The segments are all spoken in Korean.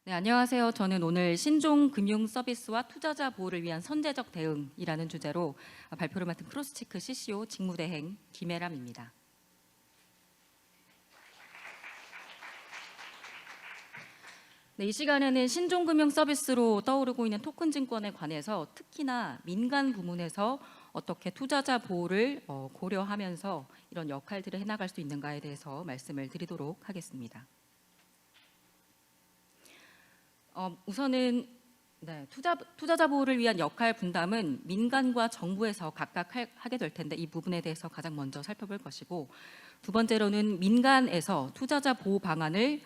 네, 안녕하세요. 저는 오늘 신종 금융 서비스와 투자자 보호를 위한 선제적 대응이라는 주제로 발표를 맡은 크로스체크 CCO 직무대행 김혜람입니다. 네, 이 시간에는 신종 금융 서비스로 떠오르고 있는 토큰 증권에 관해서 특히나 민간 부문에서 어떻게 투자자 보호를 고려하면서 이런 역할들을 해나갈 수 있는가에 대해서 말씀을 드리도록 하겠습니다. 우선은 투자자 보호를 위한 역할 분담은 민간과 정부에서 각각 하게 될 텐데 이 부분에 대해서 가장 먼저 살펴볼 것이고, 두 번째로는 민간에서 투자자 보호 방안을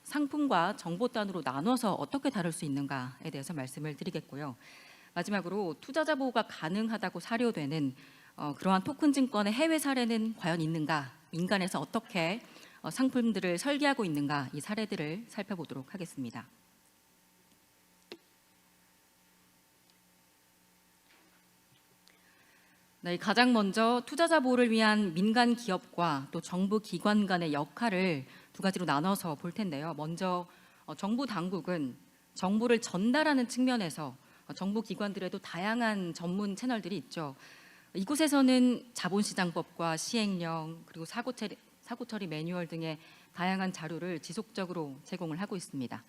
상품과 정보단으로 나눠서 어떻게 다룰 수 있는가에 대해서 말씀을 드리겠고요. 마지막으로 투자자 보호가 가능하다고 사료되는 그러한 토큰 증권의 해외 사례는 과연 있는가, 민간에서 어떻게 상품들을 설계하고 있는가, 이 사례들을 살펴보도록 하겠습니다. 네, 가장 먼저 투자자 보호를 위한 민간 기업과 또 정부 기관 간의 역할을 두 가지로 나눠서 볼 텐데요. 먼저 정부 당국은 정보를 전달하는 측면에서 정부 기관들에도 다양한 전문 채널들이 있죠. 이곳에서는 자본시장법과 시행령, 그리고 사고처리 매뉴얼 등의 다양한 자료를 지속적으로 제공을 하고 있습니다.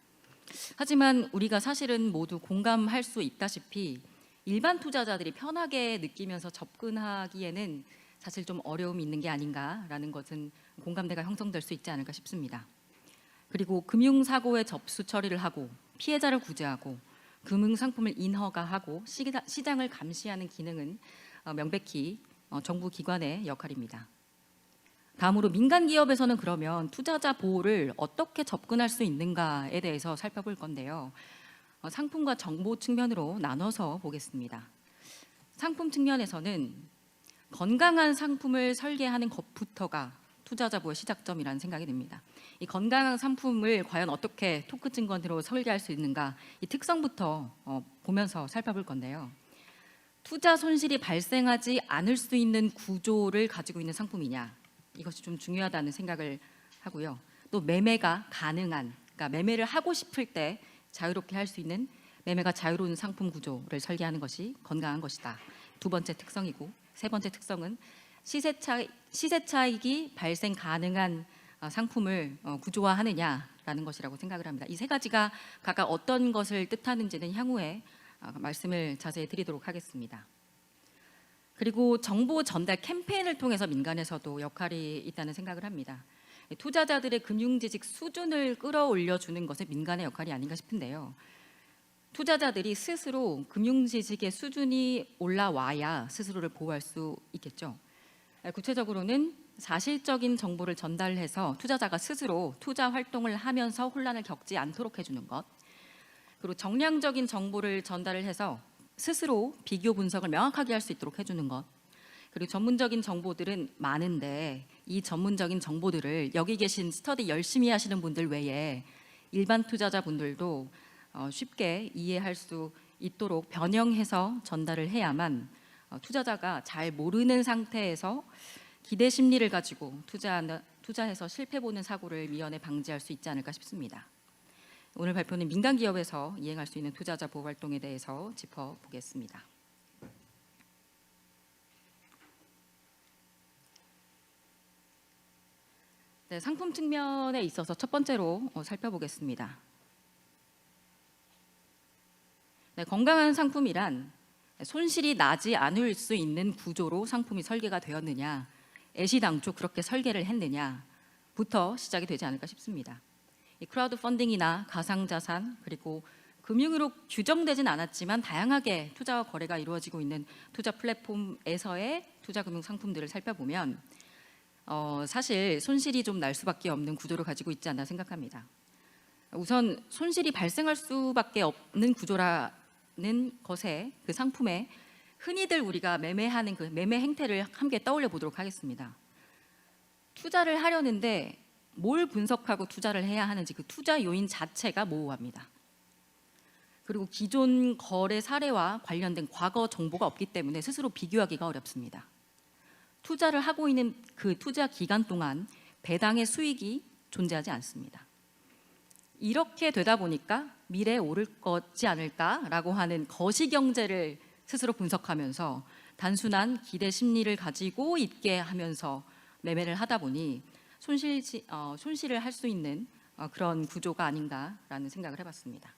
하지만 우리가 사실은 모두 공감할 수 있다시피 일반 투자자들이 편하게 느끼면서 접근하기에는 사실 좀 어려움이 있는 게 아닌가라는 것은 공감대가 형성될 수 있지 않을까 싶습니다. 그리고 금융사고의 접수 처리를 하고 피해자를 구제하고 금융상품을 인허가하고 시장을 감시하는 기능은 명백히 정부 기관의 역할입니다. 다음으로 민간 기업에서는 그러면 투자자 보호를 어떻게 접근할 수 있는가에 대해서 살펴볼 건데요. 상품과 정보 측면으로 나눠서 보겠습니다. 상품 측면에서는 건강한 상품을 설계하는 것부터가 투자자 보호 시작점이라는 생각이 듭니다. 이 건강한 상품을 과연 어떻게 토큰 증권으로 설계할 수 있는가, 이 특성부터 보면서 살펴볼 건데요. 투자 손실이 발생하지 않을 수 있는 구조를 가지고 있는 상품이냐, 이것이 좀 중요하다는 생각을 하고요. 또 매매가 가능한, 그러니까 매매를 하고 싶을 때 자유롭게 할 수 있는 매매가 자유로운 상품 구조를 설계하는 것이 건강한 것이다. 두 번째 특성이고, 세 번째 특성은 시세 차익이 발생 가능한 상품을 구조화하느냐라는 것이라고 생각을 합니다. 이 세 가지가 각각 어떤 것을 뜻하는지는 향후에 말씀을 자세히 드리도록 하겠습니다. 그리고 정보 전달 캠페인을 통해서 민간에서도 역할이 있다는 생각을 합니다. 투자자들의 금융 지식 수준을 끌어올려 주는 것은 민간의 역할이 아닌가 싶은데요. 투자자들이 스스로 금융 지식의 수준이 올라와야 스스로를 보호할 수 있겠죠. 구체적으로는 사실적인 정보를 전달해서 투자자가 스스로 투자 활동을 하면서 혼란을 겪지 않도록 해주는 것, 그리고 정량적인 정보를 전달을 해서 스스로 비교 분석을 명확하게 할 수 있도록 해주는 것, 그리고 전문적인 정보들은 많은데 이 전문적인 정보들을 여기 계신 스터디 열심히 하시는 분들 외에 일반 투자자분들도 쉽게 이해할 수 있도록 변형해서 전달을 해야만 투자자가 잘 모르는 상태에서 기대 심리를 가지고 투자해서 실패 보는 사고를 미연에 방지할 수 있지 않을까 싶습니다. 오늘 발표는 민간 기업에서 이행할 수 있는 투자자 보호 활동에 대해서 짚어보겠습니다. 네, 상품 측면에 있어서 첫 번째로 살펴보겠습니다. 네, 건강한 상품이란 손실이 나지 않을 수 있는 구조로 상품이 설계가 되었느냐, 애시당초 그렇게 설계를 했느냐부터 시작이 되지 않을까 싶습니다. 이 크라우드 펀딩이나 가상자산, 그리고 금융으로 규정되진 않았지만 다양하게 투자와 거래가 이루어지고 있는 투자 플랫폼에서의 투자금융 상품들을 살펴보면 사실 손실이 좀 날 수밖에 없는 구조를 가지고 있지 않나 생각합니다. 우선 손실이 발생할 수밖에 없는 구조라는 것에, 그 상품에 흔히들 우리가 매매하는 그 매매 행태를 함께 떠올려 보도록 하겠습니다. 투자를 하려는데 뭘 분석하고 투자를 해야 하는지 그 투자 요인 자체가 모호합니다. 그리고 기존 거래 사례와 관련된 과거 정보가 없기 때문에 스스로 비교하기가 어렵습니다. 투자를 하고 있는 그 투자 기간 동안 배당의 수익이 존재하지 않습니다. 이렇게 되다 보니까 미래에 오를 거지 않을까라고 하는 거시경제를 스스로 분석하면서 단순한 기대 심리를 가지고 있게 하면서 매매를 하다 보니 손실을 할 수 있는 그런 구조가 아닌가라는 생각을 해봤습니다.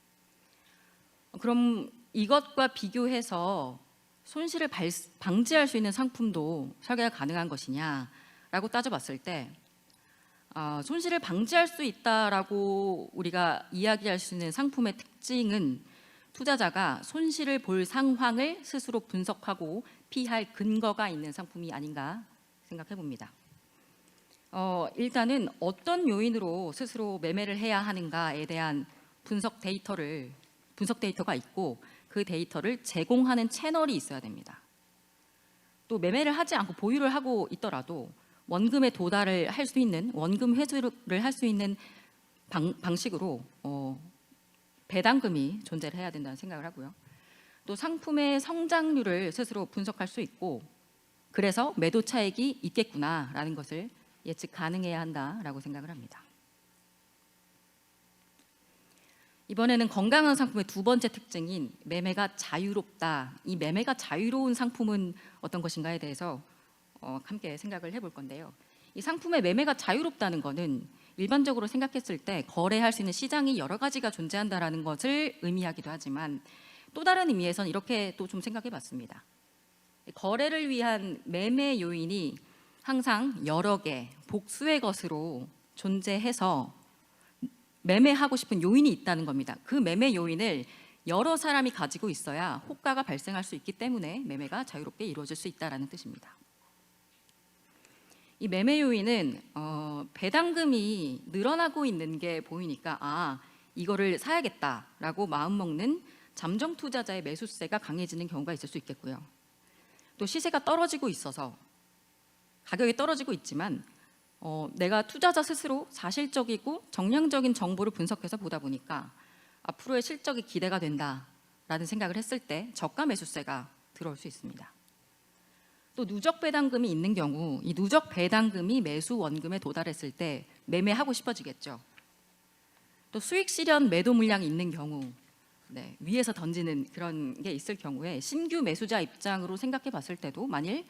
그럼 이것과 비교해서 손실을 방지할 수 있는 상품도 설계가 가능한 것이냐라고 따져봤을 때 손실을 방지할 수 있다라고 우리가 이야기할 수 있는 상품의 특징은 투자자가 손실을 볼 상황을 스스로 분석하고 피할 근거가 있는 상품이 아닌가 생각해 봅니다. 일단은 어떤 요인으로 스스로 매매를 해야 하는가에 대한 분석 데이터가 있고 그 데이터를 제공하는 채널이 있어야 됩니다. 또 매매를 하지 않고 보유를 하고 있더라도 원금에 도달을 할 수 있는 원금 회수를 할 수 있는 방식으로 배당금이 존재를 해야 된다는 생각을 하고요. 또 상품의 성장률을 스스로 분석할 수 있고 그래서 매도 차익이 있겠구나라는 것을 예측 가능해야 한다라고 생각을 합니다. 이번에는 건강한 상품의 두 번째 특징인 매매가 자유롭다. 이 매매가 자유로운 상품은 어떤 것인가에 대해서 함께 생각을 해볼 건데요. 이 상품의 매매가 자유롭다는 것은 일반적으로 생각했을 때 거래할 수 있는 시장이 여러 가지가 존재한다라는 것을 의미하기도 하지만 또 다른 의미에서는 이렇게 또 좀 생각해 봤습니다. 거래를 위한 매매 요인이 항상 여러 개, 복수의 것으로 존재해서 매매하고 싶은 요인이 있다는 겁니다. 그 매매 요인을 여러 사람이 가지고 있어야 호가가 발생할 수 있기 때문에 매매가 자유롭게 이루어질 수 있다는 뜻입니다. 이 매매 요인은 배당금이 늘어나고 있는 게 보이니까 이거를 사야겠다라고 마음먹는 잠정 투자자의 매수세가 강해지는 경우가 있을 수 있겠고요. 또 시세가 떨어지고 있어서 가격이 떨어지고 있지만 내가 투자자 스스로 사실적이고 정량적인 정보를 분석해서 보다 보니까 앞으로의 실적이 기대가 된다라는 생각을 했을 때 저가 매수세가 들어올 수 있습니다. 또 누적 배당금이 있는 경우 이 누적 배당금이 매수 원금에 도달했을 때 매매하고 싶어지겠죠. 또 수익 실현 매도 물량이 있는 경우 위에서 던지는 그런 게 있을 경우에 신규 매수자 입장으로 생각해 봤을 때도 만일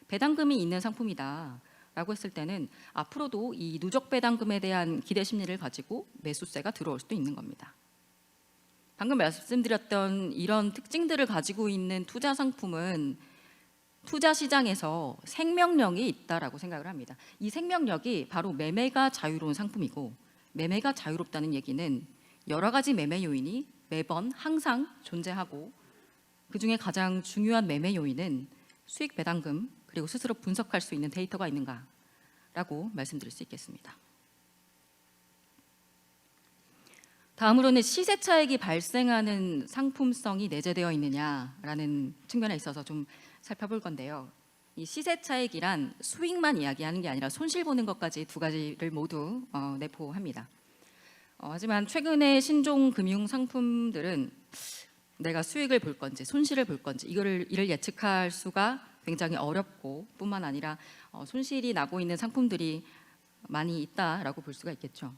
배당금이 있는 상품이다 라고 했을 때는 앞으로도 이 누적 배당금에 대한 기대 심리를 가지고 매수세가 들어올 수도 있는 겁니다. 방금 말씀드렸던 이런 특징들을 가지고 있는 투자 상품은 투자 시장에서 생명력이 있다라고 생각을 합니다. 이 생명력이 바로 매매가 자유로운 상품이고 매매가 자유롭다는 얘기는 여러 가지 매매 요인이 매번 항상 존재하고 그중에 가장 중요한 매매 요인은 수익 배당금 그리고 스스로 분석할 수 있는 데이터가 있는가라고 말씀드릴 수 있겠습니다. 다음으로는 시세 차익이 발생하는 상품성이 내재되어 있느냐라는 측면에 있어서 좀 살펴볼 건데요. 이 시세 차익이란 수익만 이야기하는 게 아니라 손실 보는 것까지 두 가지를 모두 내포합니다. 하지만 최근의 신종 금융 상품들은 내가 수익을 볼 건지 손실을 볼 건지 이를 예측할 수가 굉장히 어렵고 뿐만 아니라 손실이 나고 있는 상품들이 많이 있다라고 볼 수가 있겠죠.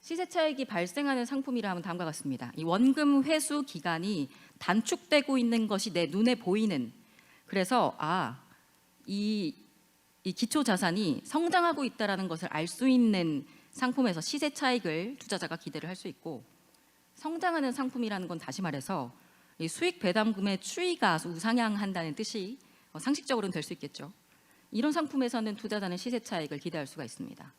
시세 차익이 발생하는 상품이라면 다음과 같습니다. 이 원금 회수 기간이 단축되고 있는 것이 내 눈에 보이는 그래서 이 기초 자산이 성장하고 있다라는 것을 알 수 있는 상품에서 시세 차익을 투자자가 기대를 할 수 있고 성장하는 상품이라는 건 다시 말해서 이 수익 배당금의 추이가 우상향한다는 뜻이 상식적으로는 될 수 있겠죠. 이런 상품에서는 투자자는 시세 차익을 기대할 수가 있습니다.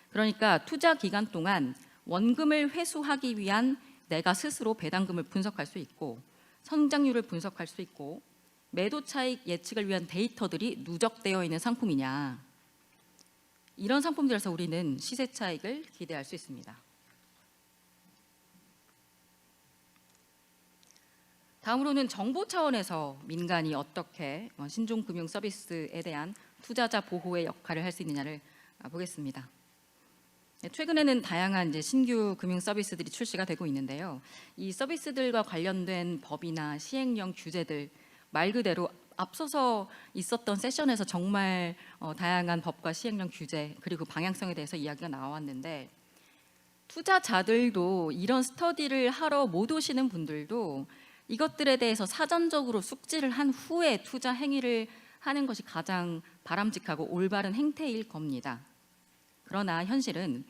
그러니까 투자 기간 동안 원금을 회수하기 위한 내가 스스로 배당금을 분석할 수 있고 성장률을 분석할 수 있고 매도 차익 예측을 위한 데이터들이 누적되어 있는 상품이냐 이런 상품들에서 우리는 시세 차익을 기대할 수 있습니다. 다음으로는 정보 차원에서 민간이 어떻게 신종금융 서비스에 대한 투자자 보호의 역할을 할 수 있느냐를 보겠습니다. 최근에는 다양한 신규 금융 서비스들이 출시가 되고 있는데요. 이 서비스들과 관련된 법이나 시행령 규제들 말 그대로 앞서서 있었던 세션에서 정말 다양한 법과 시행령 규제 그리고 방향성에 대해서 이야기가 나왔는데 투자자들도 이런 스터디를 하러 못 오시는 분들도 이것들에 대해서 사전적으로 숙지를 한 후에 투자 행위를 하는 것이 가장 바람직하고 올바른 행태일 겁니다. 그러나 현실은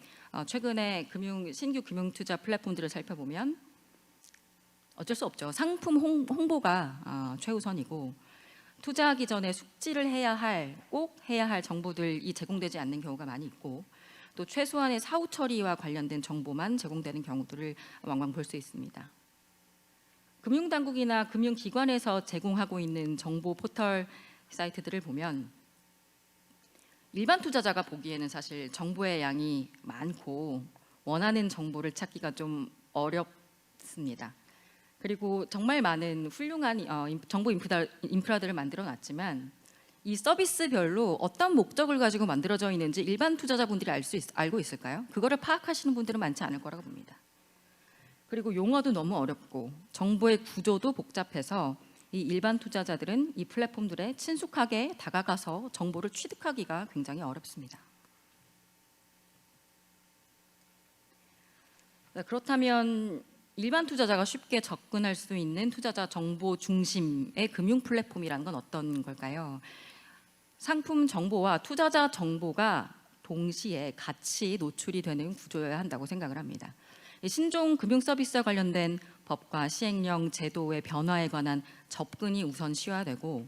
최근에 신규 금융투자 플랫폼들을 살펴보면 어쩔 수 없죠. 상품 홍보가 최우선이고 투자하기 전에 숙지를 꼭 해야 할 정보들이 제공되지 않는 경우가 많이 있고 또 최소한의 사후 처리와 관련된 정보만 제공되는 경우들을 왕왕 볼 수 있습니다. 금융당국이나 금융기관에서 제공하고 있는 정보 포털 사이트들을 보면 일반 투자자가 보기에는 사실 정보의 양이 많고 원하는 정보를 찾기가 좀 어렵습니다. 그리고 정말 많은 훌륭한 정보 인프라들을 만들어 놨지만 이 서비스별로 어떤 목적을 가지고 만들어져 있는지 일반 투자자분들이 알고 있을까요? 그거를 파악하시는 분들은 많지 않을 거라고 봅니다. 그리고 용어도 너무 어렵고 정보의 구조도 복잡해서 이 일반 투자자들은 이 플랫폼들에 친숙하게 다가가서 정보를 취득하기가 굉장히 어렵습니다. 그렇다면 일반 투자자가 쉽게 접근할 수 있는 투자자 정보 중심의 금융 플랫폼이라는 건 어떤 걸까요? 상품 정보와 투자자 정보가 동시에 같이 노출이 되는 구조여야 한다고 생각을 합니다. 신종 금융 서비스와 관련된 법과 시행령 제도의 변화에 관한 접근이 우선 시화되고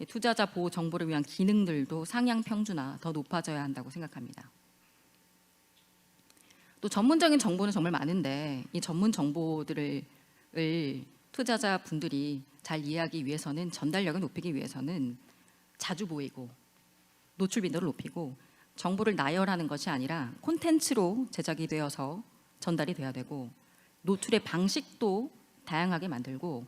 투자자 보호 정보를 위한 기능들도 상향 평준화 더 높아져야 한다고 생각합니다. 또 전문적인 정보는 정말 많은데 이 전문 정보들을 투자자분들이 잘 이해하기 위해서는 전달력을 높이기 위해서는 자주 보이고 노출 빈도를 높이고 정보를 나열하는 것이 아니라 콘텐츠로 제작이 되어서 전달이 돼야 되고 노출의 방식도 다양하게 만들고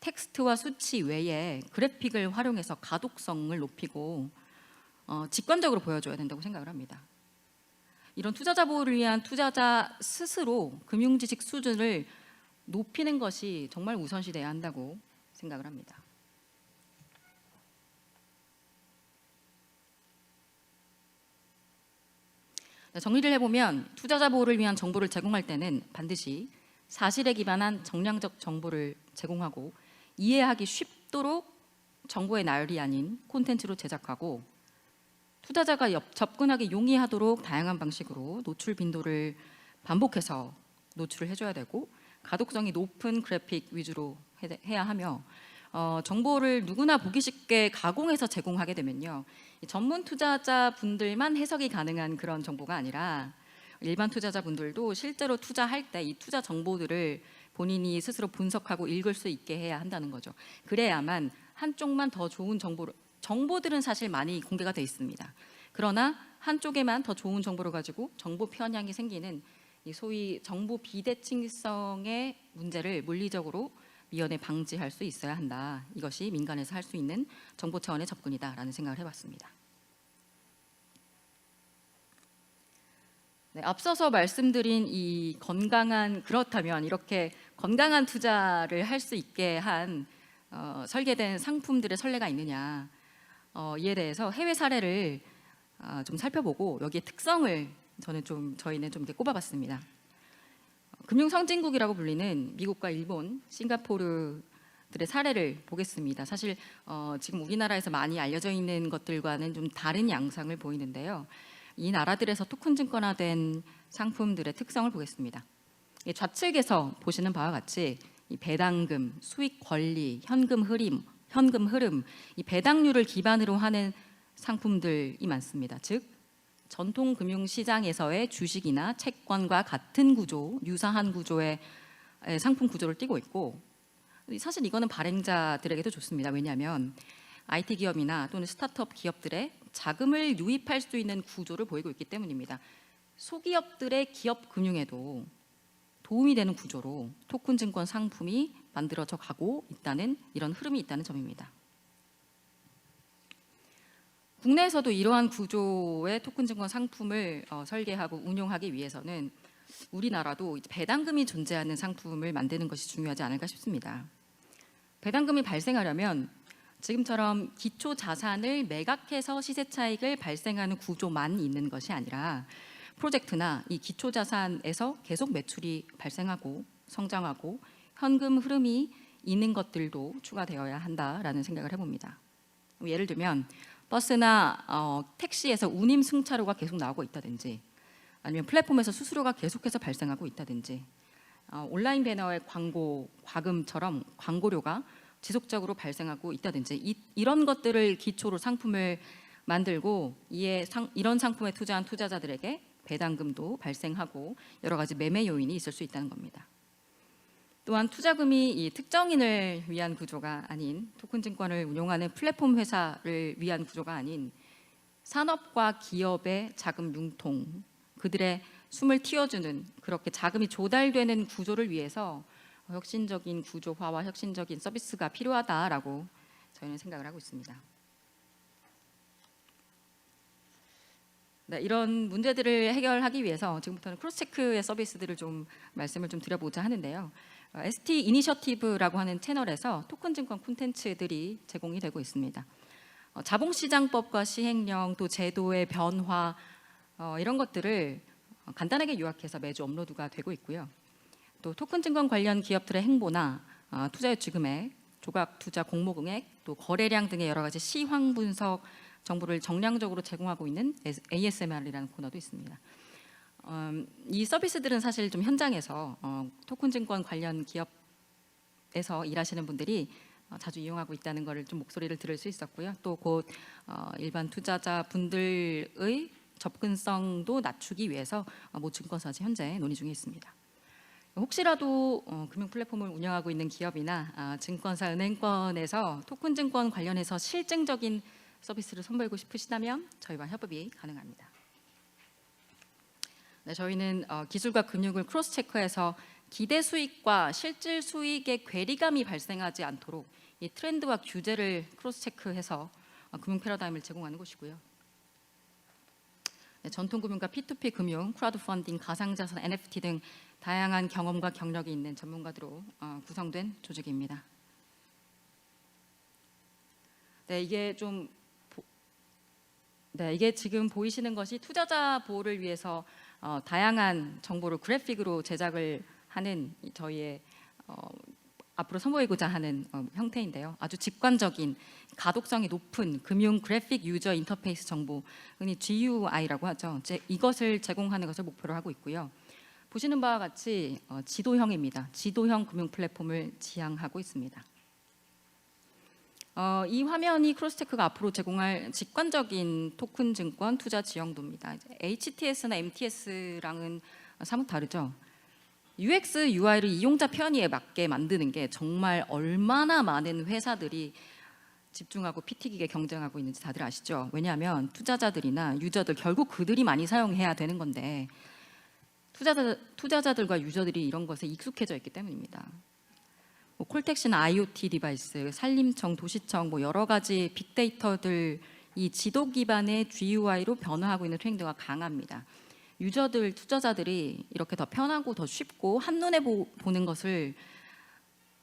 텍스트와 수치 외에 그래픽을 활용해서 가독성을 높이고 직관적으로 보여줘야 된다고 생각을 합니다. 이런 투자자 보호를 위한 투자자 스스로 금융지식 수준을 높이는 것이 정말 우선시돼야 한다고 생각을 합니다. 정리를 해보면 투자자 보호를 위한 정보를 제공할 때는 반드시 사실에 기반한 정량적 정보를 제공하고 이해하기 쉽도록 정보의 나열이 아닌 콘텐츠로 제작하고 투자자가 접근하기 용이하도록 다양한 방식으로 노출 빈도를 반복해서 노출을 해줘야 되고 가독성이 높은 그래픽 위주로 해야 하며 정보를 누구나 보기 쉽게 가공해서 제공하게 되면요 전문 투자자분들만 해석이 가능한 그런 정보가 아니라 일반 투자자분들도 실제로 투자할 때 이 투자 정보들을 본인이 스스로 분석하고 읽을 수 있게 해야 한다는 거죠. 그래야만 한쪽만 더 좋은 정보들은 사실 많이 공개가 돼 있습니다. 그러나 한쪽에만 더 좋은 정보를 가지고 정보 편향이 생기는 이 소위 정보 비대칭성의 문제를 물리적으로 미연에 방지할 수 있어야 한다. 이것이 민간에서 할 수 있는 정보 차원의 접근이다라는 생각을 해봤습니다. 네, 앞서서 말씀드린 이 그렇다면 이렇게 건강한 투자를 할 수 있게 한 설계된 상품들의 선례가 있느냐 이에 대해서 해외 사례를 좀 살펴보고 여기에 특성을 저희는 좀 이렇게 꼽아봤습니다. 금융 선진국이라고 불리는 미국과 일본, 싱가포르들의 사례를 보겠습니다. 사실 지금 우리나라에서 많이 알려져 있는 것들과는 좀 다른 양상을 보이는데요. 이 나라들에서 토큰 증권화된 상품들의 특성을 보겠습니다. 좌측에서 보시는 바와 같이 이 배당금, 수익 권리, 현금 흐름, 이 배당률을 기반으로 하는 상품들이 많습니다. 즉 전통 금융 시장에서의 주식이나 채권과 같은 구조, 유사한 구조의 상품 구조를 띠고 있고 사실 이거는 발행자들에게도 좋습니다. 왜냐하면 IT 기업이나 또는 스타트업 기업들의 자금을 유입할 수 있는 구조를 보이고 있기 때문입니다. 소기업들의 기업 금융에도 도움이 되는 구조로 토큰 증권 상품이 만들어져 가고 있다는 이런 흐름이 있다는 점입니다. 국내에서도 이러한 구조의 토큰 증권 상품을 설계하고 운용하기 위해서는 우리나라도 배당금이 존재하는 상품을 만드는 것이 중요하지 않을까 싶습니다. 배당금이 발생하려면 지금처럼 기초 자산을 매각해서 시세 차익을 발생하는 구조만 있는 것이 아니라 프로젝트나 이 기초 자산에서 계속 매출이 발생하고 성장하고 현금 흐름이 있는 것들도 추가되어야 한다라는 생각을 해봅니다. 예를 들면 버스나 택시에서 운임 승차료가 계속 나오고 있다든지, 아니면 플랫폼에서 수수료가 계속해서 발생하고 있다든지, 온라인 배너의 광고 과금처럼 광고료가 지속적으로 발생하고 있다든지, 이런 것들을 기초로 상품을 만들고 이런 상품에 투자한 투자자들에게 배당금도 발생하고 여러 가지 매매 요인이 있을 수 있다는 겁니다. 또한 투자금이 이 특정인을 위한 구조가 아닌, 토큰증권을 운용하는 플랫폼 회사를 위한 구조가 아닌 산업과 기업의 자금 융통, 그들의 숨을 틔워주는, 그렇게 자금이 조달되는 구조를 위해서 혁신적인 구조화와 혁신적인 서비스가 필요하다라고 저희는 생각을 하고 있습니다. 네, 이런 문제들을 해결하기 위해서 지금부터는 크로스체크의 서비스들을 좀 말씀을 좀 드려보자 하는데요. ST 이니셔티브라고 하는 채널에서 토큰증권 콘텐츠들이 제공이 되고 있습니다. 자본시장법과 시행령, 또 제도의 변화, 이런 것들을 간단하게 요약해서 매주 업로드가 되고 있고요. 또 토큰증권 관련 기업들의 행보나 투자 유치 금액, 조각 투자 공모금액, 또 거래량 등의 여러 가지 시황 분석 정보를 정량적으로 제공하고 있는 ASMR이라는 코너도 있습니다. 이 서비스들은 사실 좀 현장에서 토큰증권 관련 기업에서 일하시는 분들이 자주 이용하고 있다는 것을 좀 목소리를 들을 수 있었고요. 또 곧 일반 투자자 분들의 접근성도 낮추기 위해서 모 증권사에서 현재 논의 중에 있습니다. 혹시라도 금융 플랫폼을 운영하고 있는 기업이나 증권사, 은행권에서 토큰증권 관련해서 실증적인 서비스를 선보이고 싶으시다면 저희와 협업이 가능합니다. 네, 저희는 기술과 금융을 크로스 체크해서 기대 수익과 실질 수익의 괴리감이 발생하지 않도록 이 트렌드와 규제를 크로스 체크해서 금융 패러다임을 제공하는 곳이고요. 네, 전통금융과 P2P 금융, 크라우드 펀딩, 가상자산, NFT 등 다양한 경험과 경력이 있는 전문가들로 구성된 조직입니다. 네, 이게 지금 보이시는 것이 투자자 보호를 위해서 다양한 정보를 그래픽으로 제작을 하는 저희의 앞으로 선보이고자 하는 형태인데요. 아주 직관적인 가독성이 높은 금융 그래픽 유저 인터페이스 정보, 흔히 GUI라고 하죠. 이것을 제공하는 것을 목표로 하고 있고요. 보시는 바와 같이 지도형입니다. 지도형 금융 플랫폼을 지향하고 있습니다. 이 화면이 크로스체크가 앞으로 제공할 직관적인 토큰 증권 투자 지형도입니다. HTS나 MTS랑은 사뭇 다르죠. UX, UI를 이용자 편의에 맞게 만드는 게 정말 얼마나 많은 회사들이 집중하고 피튀기게 경쟁하고 있는지 다들 아시죠? 왜냐하면 투자자들이나 유저들, 결국 그들이 많이 사용해야 되는 건데 투자자들과 유저들이 이런 것에 익숙해져 있기 때문입니다. 콜택시나 IoT 디바이스, 산림청, 도시청, 여러 가지 빅데이터들, 이 지도 기반의 GUI로 변화하고 있는 트렌드가 강합니다. 유저들, 투자자들이 이렇게 더 편하고 더 쉽고 한눈에 보는 것을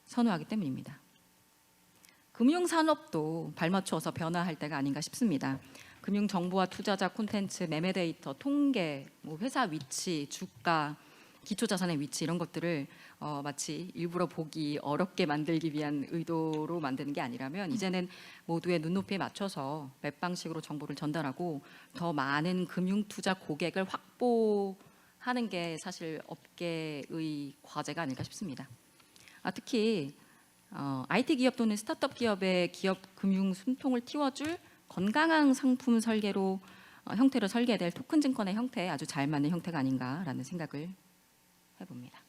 선호하기 때문입니다. 금융산업도 발맞춰서 변화할 때가 아닌가 싶습니다. 금융정보와 투자자 콘텐츠, 매매 데이터, 통계, 회사 위치, 주가, 기초자산의 위치, 이런 것들을 마치 일부러 보기 어렵게 만들기 위한 의도로 만드는 게 아니라면 이제는 모두의 눈높이에 맞춰서 웹 방식으로 정보를 전달하고 더 많은 금융투자 고객을 확보하는 게 사실 업계의 과제가 아닐까 싶습니다. 특히 IT 기업 또는 스타트업 기업의 기업 금융 숨통을 틔워줄 건강한 상품 설계로 형태로 설계될 토큰 증권의 형태에 아주 잘 맞는 형태가 아닌가라는 생각을 해봅니다.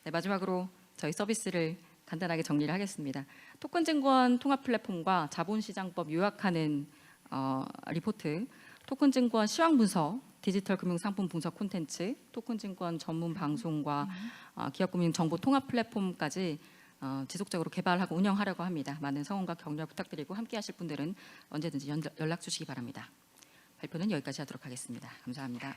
네, 마지막으로 저희 서비스를 간단하게 정리를 하겠습니다. 토큰 증권 통합 플랫폼과 자본시장법 요약하는 리포트, 토큰 증권 시황 분석, 디지털 금융 상품 분석 콘텐츠, 토큰 증권 전문 방송과 기업 금융 정보 통합 플랫폼까지 지속적으로 개발하고 운영하려고 합니다. 많은 성원과 격려 부탁드리고 함께하실 분들은 언제든지 연락 주시기 바랍니다. 발표는 여기까지 하도록 하겠습니다. 감사합니다.